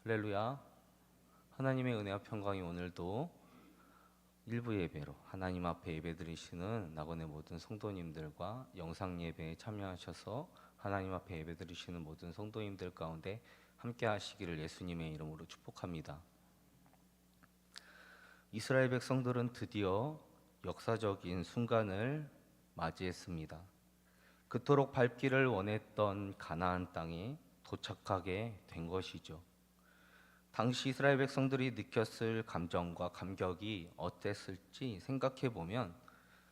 할렐루야. 하나님의 은혜와 평강이 오늘도 일부 예배로 하나님 앞에 예배드리시는 낙원의 모든 성도님들과 영상 예배에 참여하셔서 하나님 앞에 예배드리시는 모든 성도님들 가운데 함께 하시기를 예수님의 이름으로 축복합니다. 이스라엘 백성들은 드디어 역사적인 순간을 맞이했습니다. 그토록 밟기를 원했던 가나안 땅에 도착하게 된 것이죠. 당시 이스라엘 백성들이 느꼈을 감정과 감격이 어땠을지 생각해 보면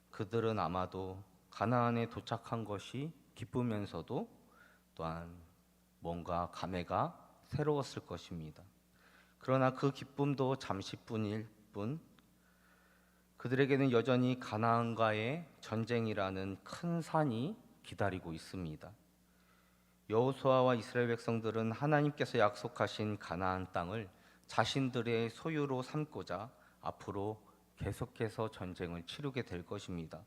그들은 아마도 가나안에 도착한 것이 기쁘면서도 또한 뭔가 감회가 새로웠을 것입니다. 그러나 그 기쁨도 잠시뿐일 뿐 그들에게는 여전히 가나안과의 전쟁이라는 큰 산이 기다리고 있습니다. 여호수아와 이스라엘 백성들은 하나님께서 약속하신 가나안 땅을 자신들의 소유로 삼고자 앞으로 계속해서 전쟁을 치르게 될 것입니다.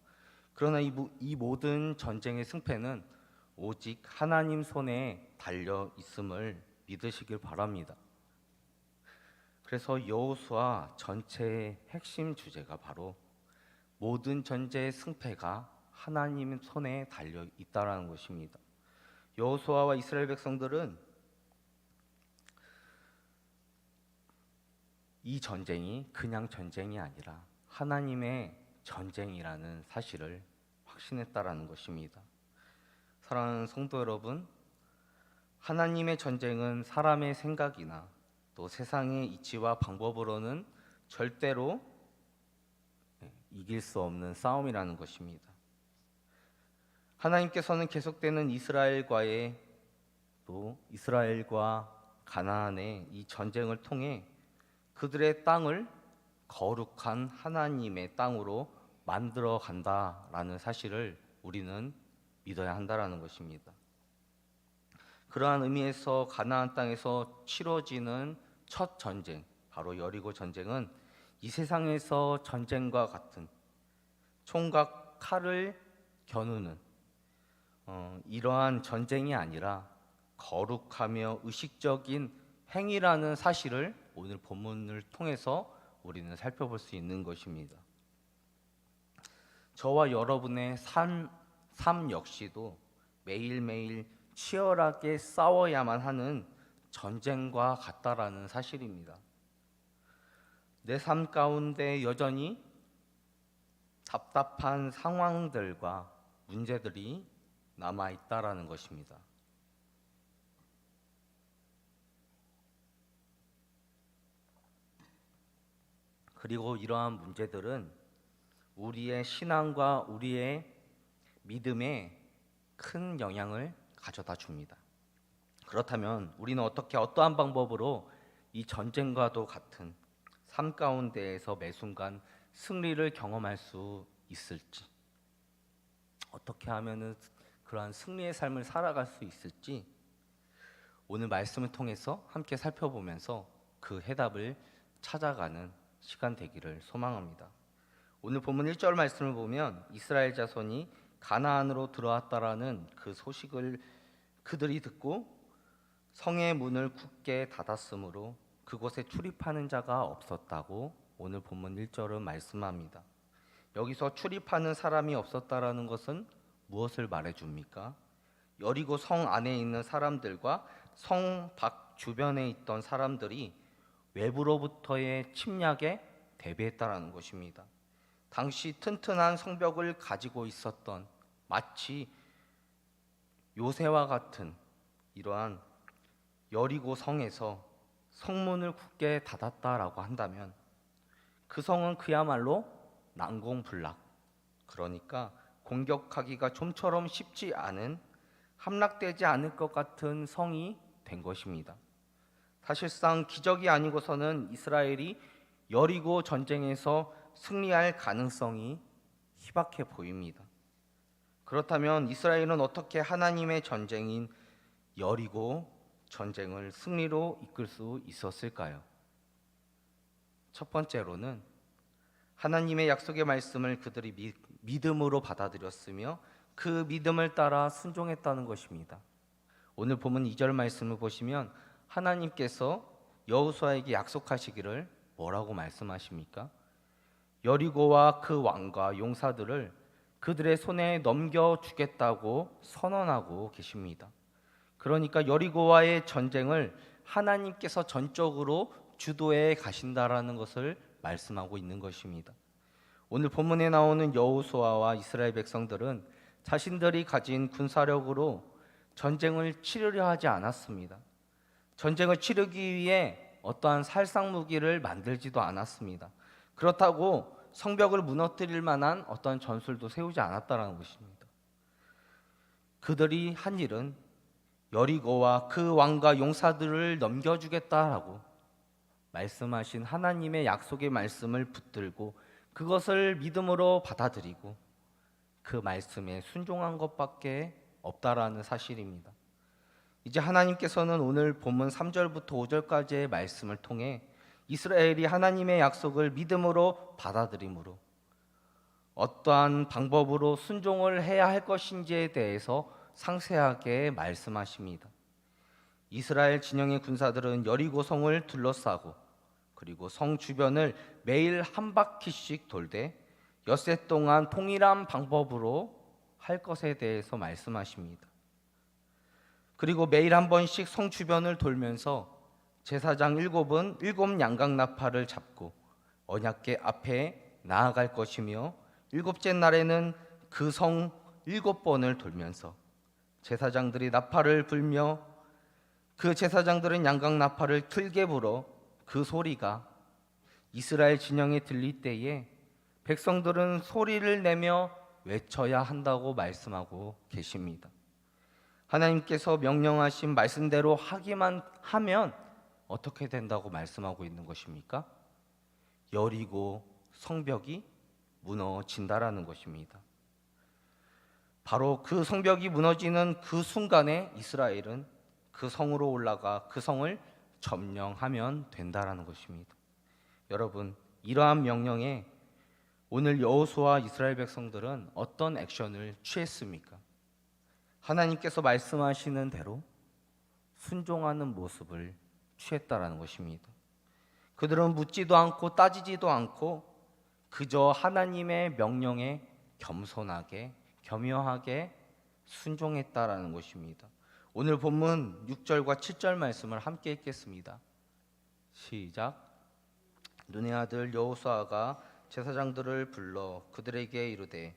그러나 이 모든 전쟁의 승패는 오직 하나님 손에 달려 있음을 믿으시길 바랍니다. 그래서 여호수아 전체의 핵심 주제가 바로 모든 전쟁의 승패가 하나님 손에 달려 있다라는 것입니다. 여호수아와 이스라엘 백성들은 이 전쟁이 그냥 전쟁이 아니라 하나님의 전쟁이라는 사실을 확신했다라는 것입니다. 사랑하는 성도 여러분, 하나님의 전쟁은 사람의 생각이나 또 세상의 이치와 방법으로는 절대로 이길 수 없는 싸움이라는 것입니다. 하나님께서는 계속되는 이스라엘과 가나안의 이 전쟁을 통해 그들의 땅을 거룩한 하나님의 땅으로 만들어 간다라는 사실을 우리는 믿어야 한다라는 것입니다. 그러한 의미에서 가나안 땅에서 치러지는 첫 전쟁, 바로 여리고 전쟁은 이 세상에서 전쟁과 같은 총과 칼을 겨누는 이러한 전쟁이 아니라 거룩하며 의식적인 행위라는 사실을 오늘 본문을 통해서 우리는 살펴볼 수 있는 것입니다. 저와 여러분의 삶 역시도 매일매일 치열하게 싸워야만 하는 전쟁과 같다라는 사실입니다. 내 삶 가운데 여전히 답답한 상황들과 문제들이 남아있다라는 것입니다. 그리고 이러한 문제들은 우리의 신앙과 우리의 믿음에 큰 영향을 가져다 줍니다. 그렇다면 우리는 어떠한 방법으로 이 전쟁과도 같은 삶 가운데에서 매 순간 승리를 경험할 수 있을지, 어떻게 하면은 그러한 승리의 삶을 살아갈 수 있을지 오늘 말씀을 통해서 함께 살펴보면서 그 해답을 찾아가는 시간 되기를 소망합니다. 오늘 본문 1절 말씀을 보면 이스라엘 자손이 가나안으로 들어왔다라는 그 소식을 그들이 듣고 성의 문을 굳게 닫았으므로 그곳에 출입하는 자가 없었다고 오늘 본문 1절은 말씀합니다. 여기서 출입하는 사람이 없었다라는 것은 무엇을 말해줍니까? 여리고 성 안에 있는 사람들과 성 밖 주변에 있던 사람들이 외부로부터의 침략에 대비했다라는 것입니다. 당시 튼튼한 성벽을 가지고 있었던 마치 요새와 같은 이러한 여리고 성에서 성문을 굳게 닫았다라고 한다면 그 성은 그야말로 난공불락, 그러니까 공격하기가 좀처럼 쉽지 않은, 함락되지 않을 것 같은 성이 된 것입니다. 사실상 기적이 아니고서는 이스라엘이 여리고 전쟁에서 승리할 가능성이 희박해 보입니다. 그렇다면 이스라엘은 어떻게 하나님의 전쟁인 여리고 전쟁을 승리로 이끌 수 있었을까요? 첫 번째로는 하나님의 약속의 말씀을 그들이 믿음으로 받아들였으며 그 믿음을 따라 순종했다는 것입니다. 오늘 본문 2절 말씀을 보시면 하나님께서 여호수아에게 약속하시기를 뭐라고 말씀하십니까? 여리고와 그 왕과 용사들을 그들의 손에 넘겨주겠다고 선언하고 계십니다. 그러니까 여리고와의 전쟁을 하나님께서 전적으로 주도해 가신다라는 것을 말씀하고 있는 것입니다. 오늘 본문에 나오는 여호수아와 이스라엘 백성들은 자신들이 가진 군사력으로 전쟁을 치르려 하지 않았습니다. 전쟁을 치르기 위해 어떠한 살상 무기를 만들지도 않았습니다. 그렇다고 성벽을 무너뜨릴 만한 어떠한 전술도 세우지 않았다는 것입니다. 그들이 한 일은 여리고와 그 왕과 용사들을 넘겨주겠다라고 말씀하신 하나님의 약속의 말씀을 붙들고 그것을 믿음으로 받아들이고 그 말씀에 순종한 것밖에 없다라는 사실입니다. 이제 하나님께서는 오늘 본문 3절부터 5절까지의 말씀을 통해 이스라엘이 하나님의 약속을 믿음으로 받아들임으로 어떠한 방법으로 순종을 해야 할 것인지에 대해서 상세하게 말씀하십니다. 이스라엘 진영의 군사들은 여리고 성을 둘러싸고 그리고 성 주변을 매일 한 바퀴씩 돌되 엿새 동안 동일한 방법으로 할 것에 대해서 말씀하십니다. 그리고 매일 한 번씩 성 주변을 돌면서 제사장 7은 7 양각나팔을 잡고 언약궤 앞에 나아갈 것이며 7째 날에는 그 성 7번을 돌면서 제사장들이 나팔을 불며 그 제사장들은 양각나팔을 틀게 불어 그 소리가 이스라엘 진영에 들릴 때에 백성들은 소리를 내며 외쳐야 한다고 말씀하고 계십니다. 하나님께서 명령하신 말씀대로 하기만 하면 어떻게 된다고 말씀하고 있는 것입니까? 여리고 성벽이 무너진다라는 것입니다. 바로 그 성벽이 무너지는 그 순간에 이스라엘은 그 성으로 올라가 그 성을 점령하면 된다라는 것입니다. 여러분, 이러한 명령에 오늘 여호수아와 이스라엘 백성들은 어떤 액션을 취했습니까? 하나님께서 말씀하시는 대로 순종하는 모습을 취했다라는 것입니다. 그들은 묻지도 않고 따지지도 않고 그저 하나님의 명령에 겸손하게 겸허하게 순종했다라는 것입니다. 오늘 본문 6절과 7절 말씀을 함께 읽겠습니다. 시작. 눈의 아들 여호수아가 제사장들을 불러 그들에게 이르되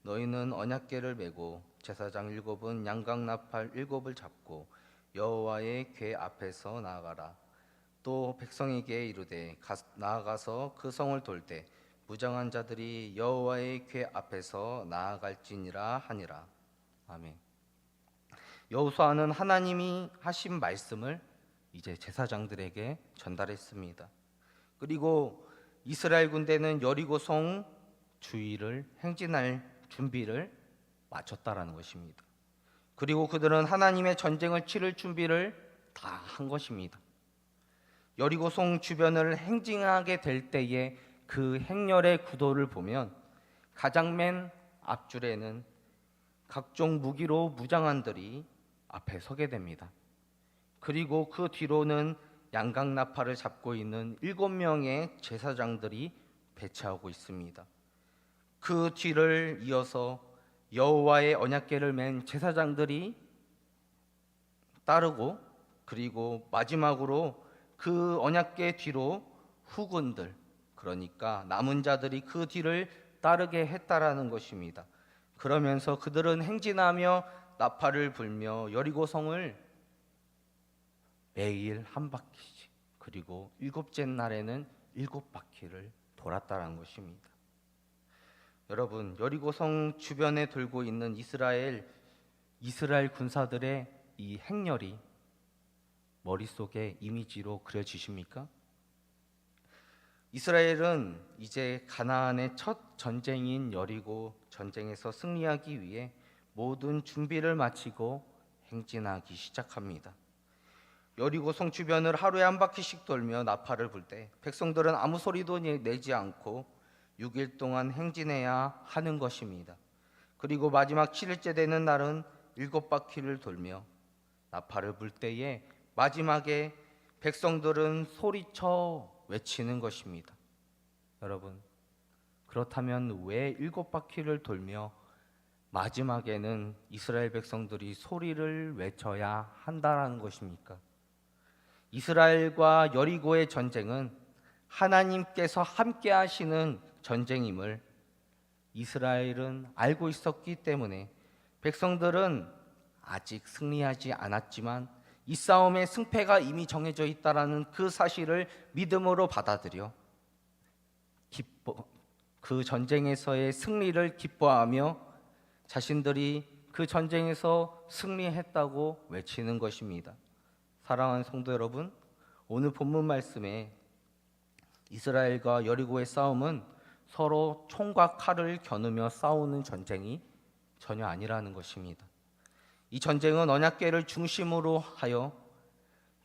너희는 언약궤를 메고 제사장 7은 양각나팔 7을 잡고 여호와의 궤 앞에서 나아가라. 또 백성에게 이르되 나아가서 그 성을 돌 때 무장한 자들이 여호와의 궤 앞에서 나아갈지니라 하니라. 아멘. 여호수아는 하나님이 하신 말씀을 이제 제사장들에게 전달했습니다. 그리고 이스라엘 군대는 여리고 성 주위를 행진할 준비를 마쳤다라는 것입니다. 그리고 그들은 하나님의 전쟁을 치를 준비를 다 한 것입니다. 여리고 성 주변을 행진하게 될 때에 그 행렬의 구도를 보면 가장 맨 앞줄에는 각종 무기로 무장한들이 앞에 서게 됩니다. 그리고 그 뒤로는 양각나팔을 잡고 있는 7명의 제사장들이 배치하고 있습니다. 그 뒤를 이어서 여호와의 언약궤를 맨 제사장들이 따르고 그리고 마지막으로 그 언약궤 뒤로 후군들, 그러니까 남은 자들이 그 뒤를 따르게 했다라는 것입니다. 그러면서 그들은 행진하며 나팔을 불며 여리고성을 매일 한 바퀴씩 그리고 7째 날에는 7바퀴를 돌았다는 것입니다. 여러분, 여리고성 주변에 돌고 있는 이스라엘 군사들의 이 행렬이 머릿속에 이미지로 그려지십니까? 이스라엘은 이제 가나안의 첫 전쟁인 여리고 전쟁에서 승리하기 위해 모든 준비를 마치고 행진하기 시작합니다. 여리고 성 주변을 하루에 한 바퀴씩 돌며 나팔을 불 때 백성들은 아무 소리도 내지 않고 6일 동안 행진해야 하는 것입니다. 그리고 마지막 7일째 되는 날은 7바퀴를 돌며 나팔을 불 때에 마지막에 백성들은 소리쳐 외치는 것입니다. 여러분, 그렇다면 왜 7바퀴를 돌며 마지막에는 이스라엘 백성들이 소리를 외쳐야 한다라는 것입니까? 이스라엘과 여리고의 전쟁은 하나님께서 함께 하시는 전쟁임을 이스라엘은 알고 있었기 때문에 백성들은 아직 승리하지 않았지만 이 싸움의 승패가 이미 정해져 있다라는 그 사실을 믿음으로 받아들여 그 전쟁에서의 승리를 기뻐하며 자신들이 그 전쟁에서 승리했다고 외치는 것입니다. 사랑하는 성도 여러분, 오늘 본문 말씀에 이스라엘과 여리고의 싸움은 서로 총과 칼을 겨누며 싸우는 전쟁이 전혀 아니라는 것입니다. 이 전쟁은 언약궤를 중심으로 하여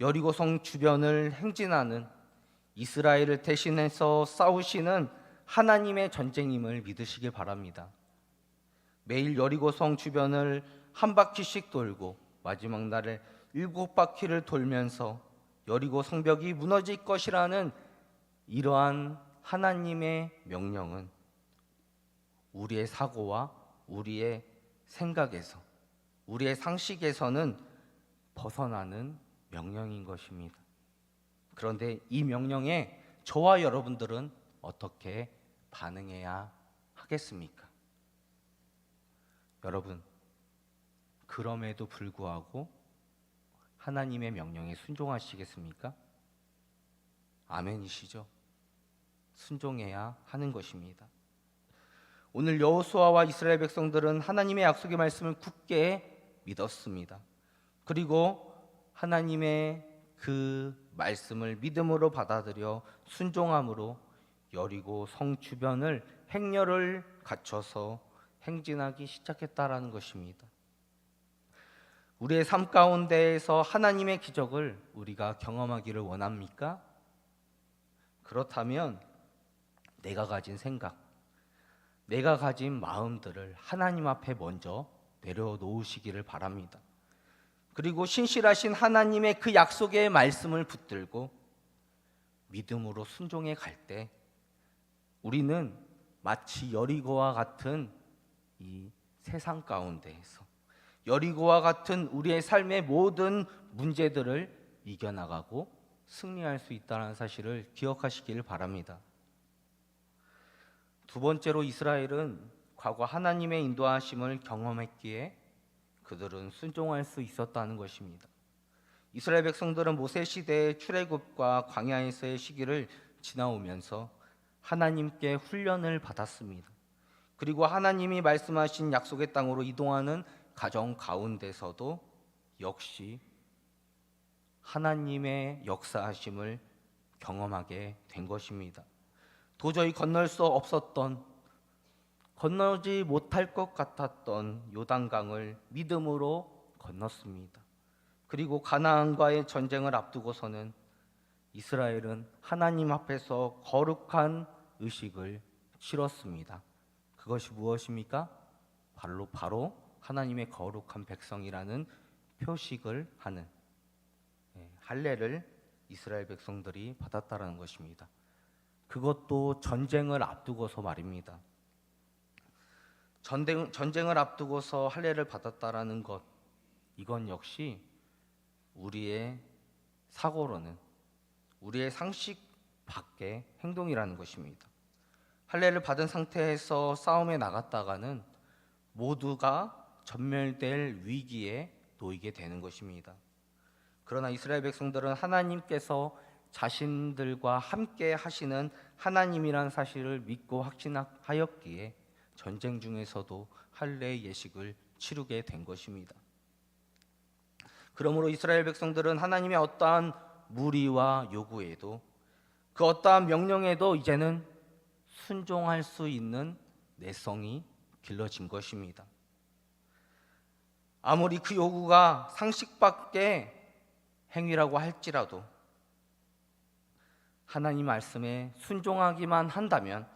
여리고성 주변을 행진하는 이스라엘을 대신해서 싸우시는 하나님의 전쟁임을 믿으시길 바랍니다. 매일 여리고성 주변을 한 바퀴씩 돌고 마지막 날에 7바퀴를 돌면서 여리고 성벽이 무너질 것이라는 이러한 하나님의 명령은 우리의 사고와 우리의 생각에서, 우리의 상식에서는 벗어나는 명령인 것입니다. 그런데 이 명령에 저와 여러분들은 어떻게 반응해야 하겠습니까? 여러분, 그럼에도 불구하고 하나님의 명령에 순종하시겠습니까? 아멘이시죠? 순종해야 하는 것입니다. 오늘 여호수아와 이스라엘 백성들은 하나님의 약속의 말씀을 굳게 믿었습니다. 그리고 하나님의 그 말씀을 믿음으로 받아들여 순종함으로 여리고 성 주변을 행렬을 갖춰서 행진하기 시작했다라는 것입니다. 우리의 삶 가운데에서 하나님의 기적을 우리가 경험하기를 원합니까? 그렇다면 내가 가진 생각, 내가 가진 마음들을 하나님 앞에 먼저 내려놓으시기를 바랍니다. 그리고 신실하신 하나님의 그 약속의 말씀을 붙들고 믿음으로 순종해 갈 때 우리는 마치 여리고와 같은 이 세상 가운데에서 여리고와 같은 우리의 삶의 모든 문제들을 이겨나가고 승리할 수 있다는 사실을 기억하시길 바랍니다. 두 번째로 이스라엘은 과거 하나님의 인도하심을 경험했기에 그들은 순종할 수 있었다는 것입니다. 이스라엘 백성들은 모세 시대의 출애굽과 광야에서의 시기를 지나오면서 하나님께 훈련을 받았습니다. 그리고 하나님이 말씀하신 약속의 땅으로 이동하는 가정 가운데서도 역시 하나님의 역사하심을 경험하게 된 것입니다. 도저히 건널 수 없었던, 건너지 못할 것 같았던 요단강을 믿음으로 건넜습니다. 그리고 가나안과의 전쟁을 앞두고서는 이스라엘은 하나님 앞에서 거룩한 의식을 치렀습니다. 그것이 무엇입니까? 바로 하나님의 거룩한 백성이라는 표식을 하는 할례를 이스라엘 백성들이 받았다라는 것입니다. 그것도 전쟁을 앞두고서 말입니다. 전쟁을 앞두고서 할례를 받았다라는 것, 이건 역시 우리의 사고로는, 우리의 상식 밖의 행동이라는 것입니다. 할례를 받은 상태에서 싸움에 나갔다가는 모두가 전멸될 위기에 놓이게 되는 것입니다. 그러나 이스라엘 백성들은 하나님께서 자신들과 함께 하시는 하나님이란 사실을 믿고 확신하였기에 전쟁 중에서도 할례의 예식을 치르게 된 것입니다. 그러므로 이스라엘 백성들은 하나님의 어떠한 무리와 요구에도 그 어떠한 명령에도 이제는 순종할 수 있는 내성이 길러진 것입니다. 아무리 그 요구가 상식 밖의 행위라고 할지라도 하나님 말씀에 순종하기만 한다면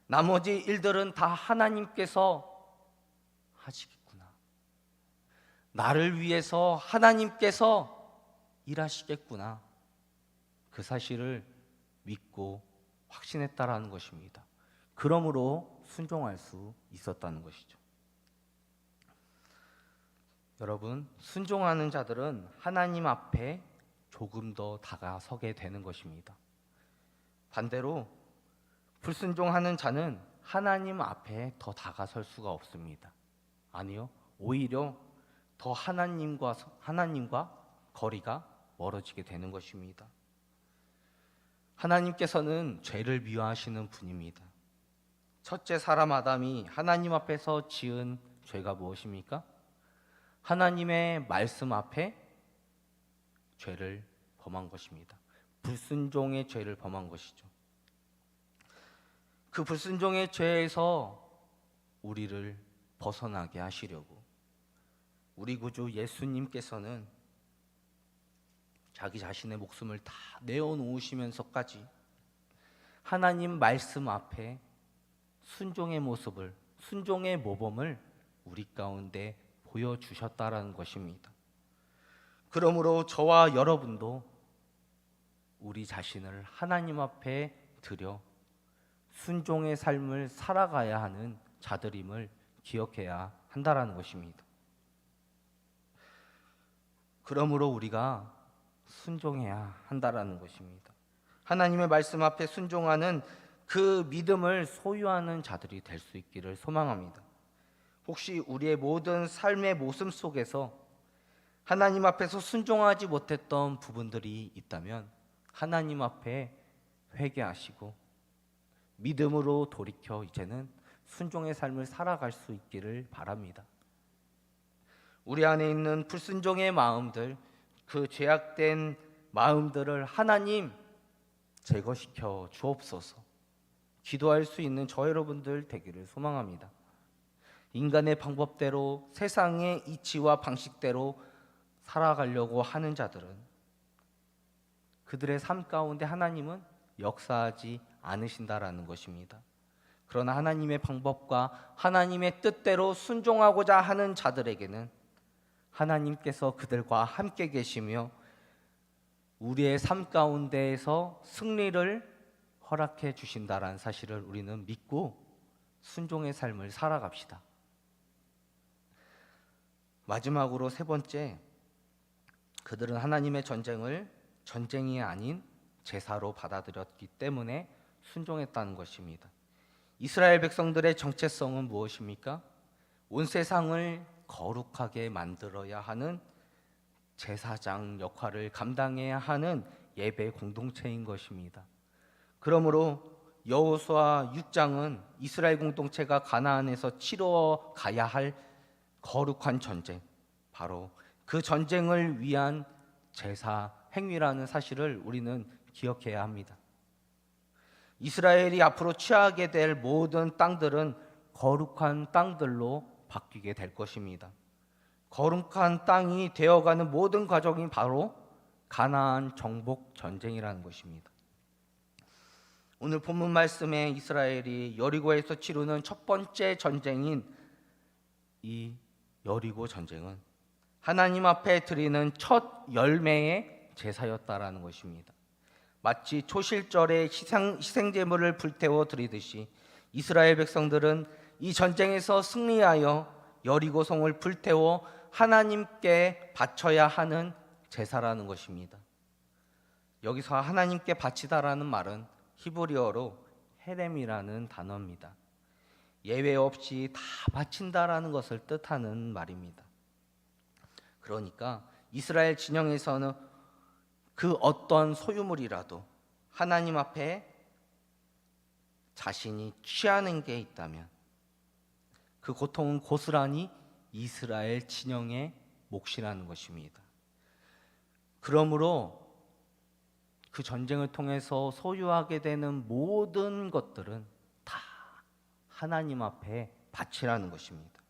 나머지 일들은 다 하나님께서 하시겠구나. 나를 위해서 하나님께서 일하시겠구나. 그 사실을 믿고 확신했다라는 것입니다. 그러므로 순종할 수 있었다는 것이죠. 여러분, 순종하는 자들은 하나님 앞에 조금 더 다가서게 되는 것입니다. 반대로 불순종하는 자는 하나님 앞에 더 다가설 수가 없습니다. 아니요, 오히려 더 하나님과 거리가 멀어지게 되는 것입니다. 하나님께서는 죄를 미워하시는 분입니다. 첫째 사람 아담이 하나님 앞에서 지은 죄가 무엇입니까? 하나님의 말씀 앞에 죄를 범한 것입니다. 불순종의 죄를 범한 것이죠. 그 불순종의 죄에서 우리를 벗어나게 하시려고 우리 구주 예수님께서는 자기 자신의 목숨을 다 내어놓으시면서까지 하나님 말씀 앞에 순종의 모습을, 순종의 모범을 우리 가운데 보여주셨다라는 것입니다. 그러므로 저와 여러분도 우리 자신을 하나님 앞에 드려 순종의 삶을 살아가야 하는 자들임을 기억해야 한다라는 것입니다. 그러므로 우리가 순종해야 한다라는 것입니다. 하나님의 말씀 앞에 순종하는 그 믿음을 소유하는 자들이 될 수 있기를 소망합니다. 혹시 우리의 모든 삶의 모습 속에서 하나님 앞에서 순종하지 못했던 부분들이 있다면 하나님 앞에 회개하시고 믿음으로 돌이켜 이제는 순종의 삶을 살아갈 수 있기를 바랍니다. 우리 안에 있는 불순종의 마음들, 그 죄악된 마음들을 하나님 제거시켜 주옵소서. 기도할 수 있는 저 여러분들 되기를 소망합니다. 인간의 방법대로 세상의 이치와 방식대로 살아가려고 하는 자들은 그들의 삶 가운데 하나님은 역사하지 않으신다라는 것입니다. 그러나 하나님의 방법과 하나님의 뜻대로 순종하고자 하는 자들에게는 하나님께서 그들과 함께 계시며 우리의 삶 가운데에서 승리를 허락해 주신다라는 사실을 우리는 믿고 순종의 삶을 살아갑시다. 마지막으로 세 번째, 그들은 하나님의 전쟁을 전쟁이 아닌 제사로 받아들였기 때문에 순종했다는 것입니다. 이스라엘 백성들의 정체성은 무엇입니까? 온 세상을 거룩하게 만들어야 하는 제사장 역할을 감당해야 하는 예배 공동체인 것입니다. 그러므로 여호수아 6장은 이스라엘 공동체가 가나안에서 치러 가야 할 거룩한 전쟁, 바로 그 전쟁을 위한 제사 행위라는 사실을 우리는 기억해야 합니다. 이스라엘이 앞으로 취하게 될 모든 땅들은 거룩한 땅들로 바뀌게 될 것입니다. 거룩한 땅이 되어가는 모든 과정이 바로 가나안 정복 전쟁이라는 것입니다. 오늘 본문 말씀에 이스라엘이 여리고에서 치르는 첫 번째 전쟁인 이 여리고 전쟁은 하나님 앞에 드리는 첫 열매의 제사였다라는 것입니다. 마치 초실절에 희생제물을 불태워 드리듯이 이스라엘 백성들은 이 전쟁에서 승리하여 여리고성을 불태워 하나님께 바쳐야 하는 제사라는 것입니다. 여기서 하나님께 바치다라는 말은 히브리어로 헤렘이라는 단어입니다. 예외 없이 다 바친다라는 것을 뜻하는 말입니다. 그러니까 이스라엘 진영에서는 그 어떤 소유물이라도 하나님 앞에 자신이 취하는 게 있다면 그 고통은 고스란히 이스라엘 진영의 몫이라는 것입니다. 그러므로 그 전쟁을 통해서 소유하게 되는 모든 것들은 다 하나님 앞에 바치라는 것입니다.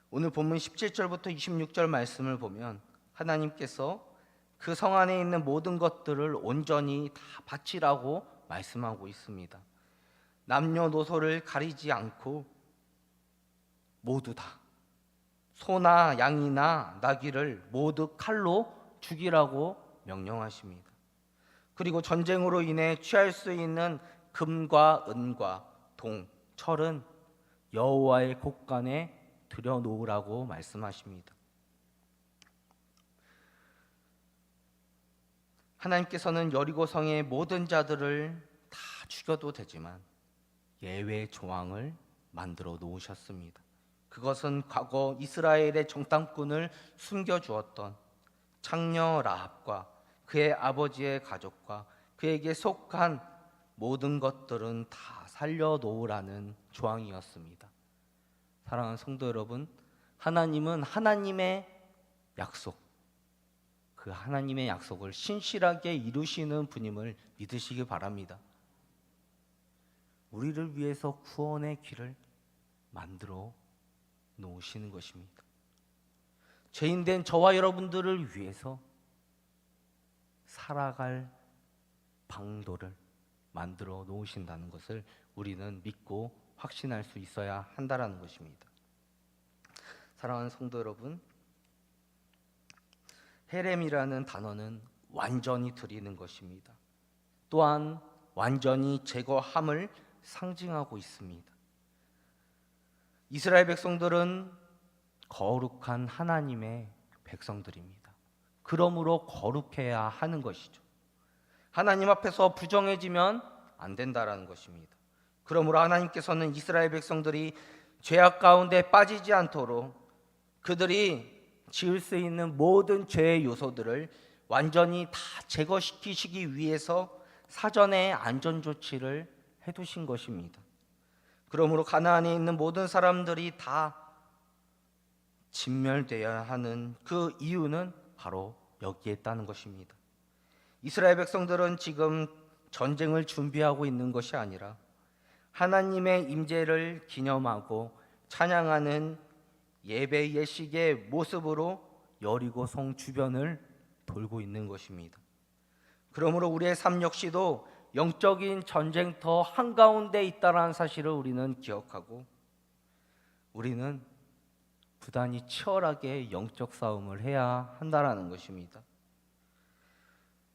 오늘 본문 17절부터 26절 말씀을 보면 하나님께서 그 성 안에 있는 모든 것들을 온전히 다 바치라고 말씀하고 있습니다. 남녀노소를 가리지 않고 모두 다 소나 양이나 나귀를 모두 칼로 죽이라고 명령하십니다. 그리고 전쟁으로 인해 취할 수 있는 금과 은과 동, 철은 여호와의 곳간에 들여놓으라고 말씀하십니다. 하나님께서는 여리고 성의 모든 자들을 다 죽여도 되지만 예외 조항을 만들어 놓으셨습니다. 그것은 과거 이스라엘의 정탐꾼을 숨겨주었던 창녀 라합과 그의 아버지의 가족과 그에게 속한 모든 것들은 다 살려놓으라는 조항이었습니다. 사랑하는 성도 여러분, 하나님은 하나님의 약속, 그 하나님의 약속을 신실하게 이루시는 분임을 믿으시기 바랍니다. 우리를 위해서 구원의 길을 만들어 놓으시는 것입니다. 죄인된 저와 여러분들을 위해서 살아갈 방도를 만들어 놓으신다는 것을 우리는 믿고 확신할 수 있어야 한다는 것입니다. 사랑하는 성도 여러분, 헤렘이라는 단어는 완전히 드리는 것입니다. 또한 완전히 제거함을 상징하고 있습니다. 이스라엘 백성들은 거룩한 하나님의 백성들입니다. 그러므로 거룩해야 하는 것이죠. 하나님 앞에서 부정해지면 안 된다라는 것입니다. 그러므로 하나님께서는 이스라엘 백성들이 죄악 가운데 빠지지 않도록 그들이 지을 수 있는 모든 죄의 요소들을 완전히 다 제거시키시기 위해서 사전에 안전 조치를 해두신 것입니다. 그러므로 가나안에 있는 모든 사람들이 다 진멸되어야 하는 그 이유는 바로 여기에 있다는 것입니다. 이스라엘 백성들은 지금 전쟁을 준비하고 있는 것이 아니라 하나님의 임재를 기념하고 찬양하는 예배 예식의 모습으로 여리고 성 주변을 돌고 있는 것입니다. 그러므로 우리의 삶 역시도 영적인 전쟁터 한가운데 있다는 사실을 우리는 기억하고 우리는 부단히 치열하게 영적 싸움을 해야 한다는 것입니다.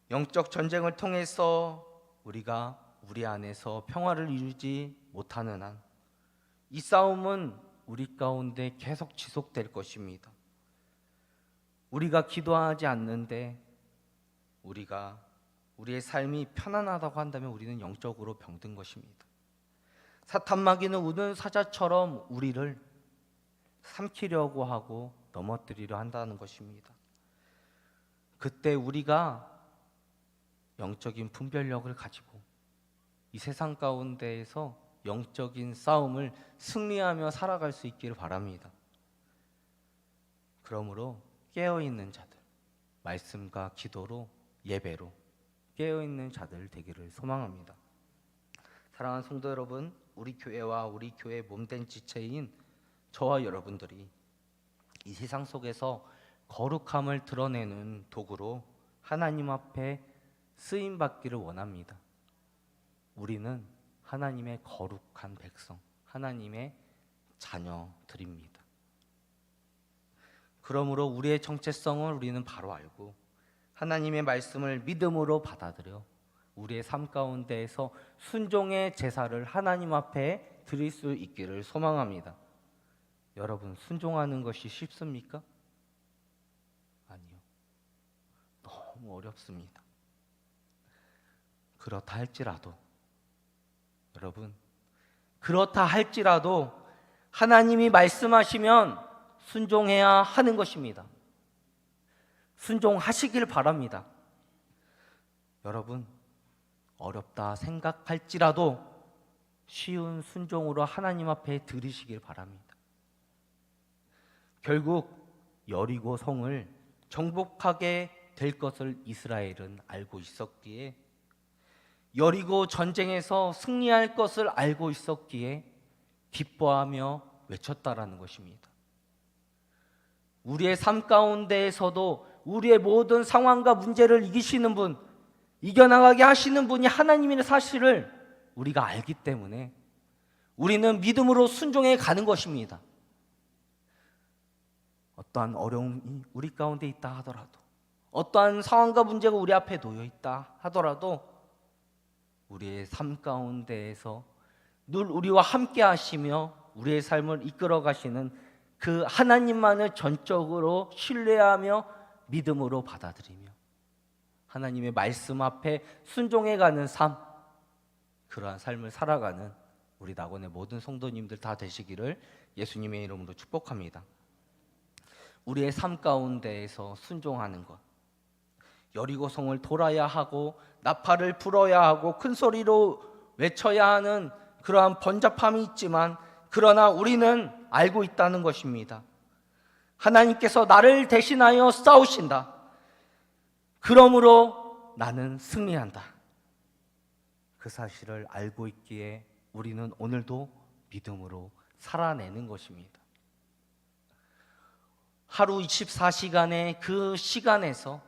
영적 전쟁을 통해서 우리가 우리 안에서 평화를 이루지 못하는 한 이 싸움은 우리 가운데 계속 지속될 것입니다. 우리가 기도하지 않는데 우리가 우리의 삶이 편안하다고 한다면 우리는 영적으로 병든 것입니다. 사탄 마귀는 우는 사자처럼 우리를 삼키려고 하고 넘어뜨리려 한다는 것입니다. 그때 우리가 영적인 분별력을 가지고 이 세상 가운데에서 영적인 싸움을 승리하며 살아갈 수 있기를 바랍니다. 그러므로 깨어있는 자들, 말씀과 기도로 예배로 깨어있는 자들 되기를 소망합니다. 사랑하는 성도 여러분, 우리 교회와 우리 교회 몸된 지체인 저와 여러분들이 이 세상 속에서 거룩함을 드러내는 도구로 하나님 앞에 쓰임받기를 원합니다. 우리는 하나님의 거룩한 백성, 하나님의 자녀들입니다. 그러므로 우리의 정체성을 우리는 바로 알고 하나님의 말씀을 믿음으로 받아들여 우리의 삶 가운데에서 순종의 제사를 하나님 앞에 드릴 수 있기를 소망합니다. 여러분, 순종하는 것이 쉽습니까? 아니요. 너무 어렵습니다. 그렇다 할지라도 하나님이 말씀하시면 순종해야 하는 것입니다. 순종하시길 바랍니다. 여러분, 어렵다 생각할지라도 쉬운 순종으로 하나님 앞에 드리시길 바랍니다. 결국 여리고 성을 정복하게 될 것을 이스라엘은 알고 있었기에, 여리고 전쟁에서 승리할 것을 알고 있었기에 기뻐하며 외쳤다라는 것입니다. 우리의 삶 가운데에서도 우리의 모든 상황과 문제를 이기시는 분, 이겨나가게 하시는 분이 하나님이라는 사실을 우리가 알기 때문에 우리는 믿음으로 순종해 가는 것입니다. 어떠한 어려움이 우리 가운데 있다 하더라도, 어떠한 상황과 문제가 우리 앞에 놓여 있다 하더라도 우리의 삶 가운데에서 늘 우리와 함께 하시며 우리의 삶을 이끌어 가시는 그 하나님만을 전적으로 신뢰하며 믿음으로 받아들이며 하나님의 말씀 앞에 순종해가는 삶, 그러한 삶을 살아가는 우리 낙원의 모든 성도님들 다 되시기를 예수님의 이름으로 축복합니다. 우리의 삶 가운데에서 순종하는 것, 여리고성을 돌아야 하고 나팔을 불어야 하고 큰 소리로 외쳐야 하는 그러한 번잡함이 있지만, 그러나 우리는 알고 있다는 것입니다. 하나님께서 나를 대신하여 싸우신다. 그러므로 나는 승리한다. 그 사실을 알고 있기에 우리는 오늘도 믿음으로 살아내는 것입니다. 하루 24시간의 그 시간에서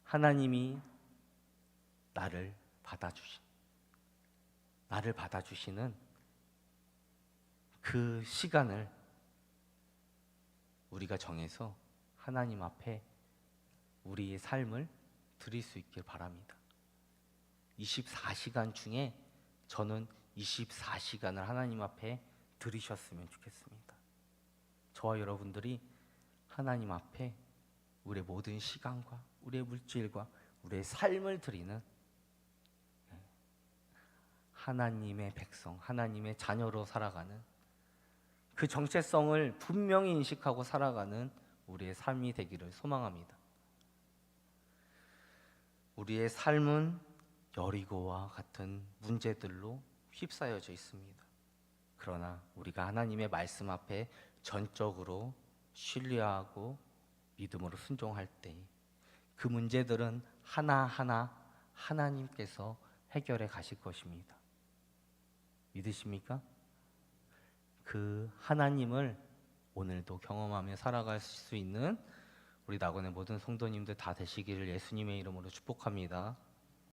하나님이 나를 받아주시는 그 시간을 우리가 정해서 하나님 앞에 우리의 삶을 드릴 수 있길 바랍니다. 24시간 중에 저는 24시간을 하나님 앞에 드리셨으면 좋겠습니다. 저와 여러분들이 하나님 앞에 우리의 모든 시간과 우리의 물질과 우리의 삶을 드리는 하나님의 백성, 하나님의 자녀로 살아가는 그 정체성을 분명히 인식하고 살아가는 우리의 삶이 되기를 소망합니다. 우리의 삶은 여리고와 같은 문제들로 휩싸여져 있습니다. 그러나 우리가 하나님의 말씀 앞에 전적으로 신뢰하고 믿음으로 순종할 때 그 문제들은 하나하나 하나님께서 해결해 가실 것입니다. 믿으십니까? 그 하나님을 오늘도 경험하며 살아갈 수 있는 우리 낙원의 모든 성도님들 다 되시기를 예수님의 이름으로 축복합니다.